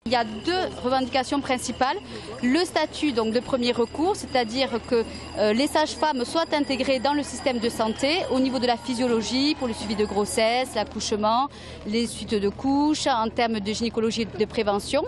Il y a deux revendications principales. Le statut donc, de premier recours, c'est-à-dire que les sages-femmes soient intégrées dans le système de santé au niveau de la physiologie, pour le suivi de grossesse, l'accouchement, les suites de couches, en termes de gynécologie et de prévention.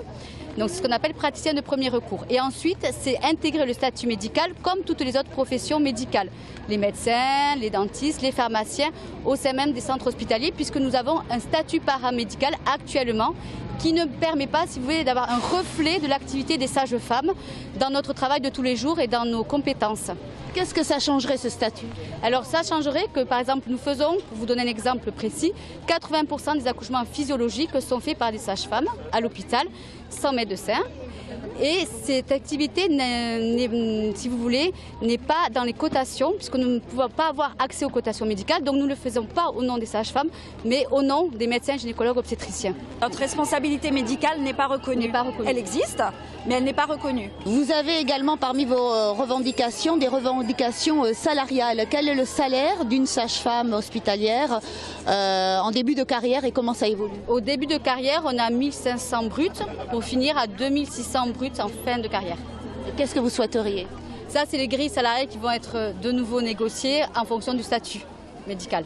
Donc c'est ce qu'on appelle praticien de premier recours. Et ensuite, c'est intégrer le statut médical comme toutes les autres professions médicales. Les médecins, les dentistes, les pharmaciens, au sein même des centres hospitaliers, puisque nous avons un statut paramédical actuellement qui ne permet pas, si vous voulez, d'avoir un reflet de l'activité des sages-femmes dans notre travail de tous les jours et dans nos compétences. Qu'est-ce que ça changerait ce statut? Alors ça changerait que, par exemple, nous faisons, pour vous donner un exemple précis, 80% des accouchements physiologiques sont faits par des sages-femmes à l'hôpital, sans médecin. Et cette activité, si vous voulez, n'est pas dans les cotations, puisque nous ne pouvons pas avoir accès aux cotations médicales. Donc nous ne le faisons pas au nom des sages-femmes, mais au nom des médecins gynécologues obstétriciens. Notre responsabilité médicale n'est pas reconnue. Elle existe, mais elle n'est pas reconnue. Vous avez également parmi vos revendications des revendications salariales. Quel est le salaire d'une sage-femme hospitalière en début de carrière et comment ça évolue? Au début de carrière, on a 1500 bruts pour finir à 2600 bruts en fin de carrière. Qu'est-ce que vous souhaiteriez? Ça, c'est les grilles salariales qui vont être de nouveau négociées en fonction du statut médical.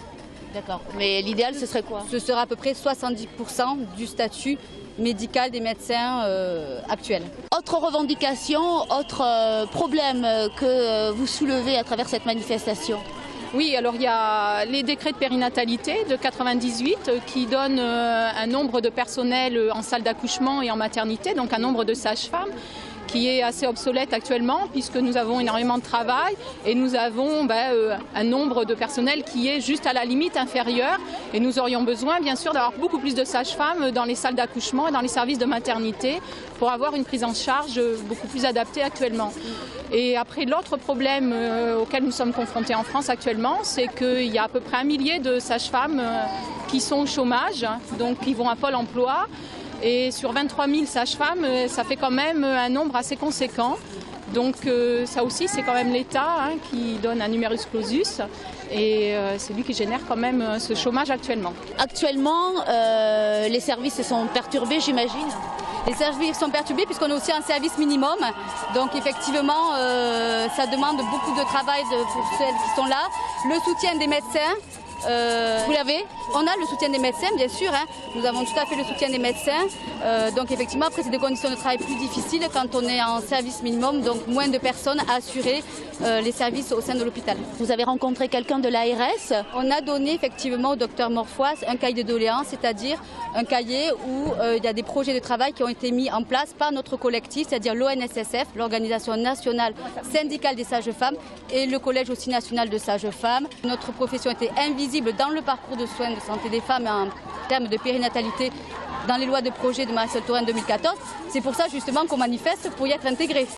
D'accord. Mais l'idéal, ce serait quoi? Ce sera à peu près 70% du statut médical des médecins actuels. Autre revendication, autre problème que vous soulevez à travers cette manifestation? Oui, alors il y a les décrets de périnatalité de 98 qui donnent un nombre de personnel en salle d'accouchement et en maternité, donc un nombre de sages-femmes qui est assez obsolète actuellement puisque nous avons énormément de travail et nous avons un nombre de personnel qui est juste à la limite inférieure et nous aurions besoin bien sûr d'avoir beaucoup plus de sages-femmes dans les salles d'accouchement et dans les services de maternité pour avoir une prise en charge beaucoup plus adaptée actuellement. Et après, l'autre problème auquel nous sommes confrontés en France actuellement, c'est qu'il y a à peu près 1 millier de sages-femmes qui sont au chômage, donc qui vont à Pôle emploi. Et sur 23 000 sages-femmes, ça fait quand même un nombre assez conséquent. Donc ça aussi, c'est quand même l'État qui donne un numerus clausus et c'est lui qui génère quand même ce chômage actuellement. Actuellement, les services sont perturbés, j'imagine? Les services sont perturbés puisqu'on a aussi un service minimum. Donc effectivement, ça demande beaucoup de travail pour celles qui sont là. Le soutien des médecins. Vous l'avez? On a le soutien des médecins, bien sûr. Nous avons tout à fait le soutien des médecins. Donc effectivement, après, c'est des conditions de travail plus difficiles quand on est en service minimum, donc moins de personnes à assurer les services au sein de l'hôpital. Vous avez rencontré quelqu'un de l'ARS? On a donné effectivement au docteur Morfoise un cahier de doléances, c'est-à-dire un cahier où il y a des projets de travail qui ont été mis en place par notre collectif, c'est-à-dire l'ONSSF, l'Organisation nationale syndicale des sages-femmes, et le Collège aussi national de sages-femmes. Notre profession était invisible dans le parcours de soins de santé des femmes en termes de périnatalité dans les lois de projet de Marisol Touraine 2014. C'est pour ça justement qu'on manifeste pour y être intégré.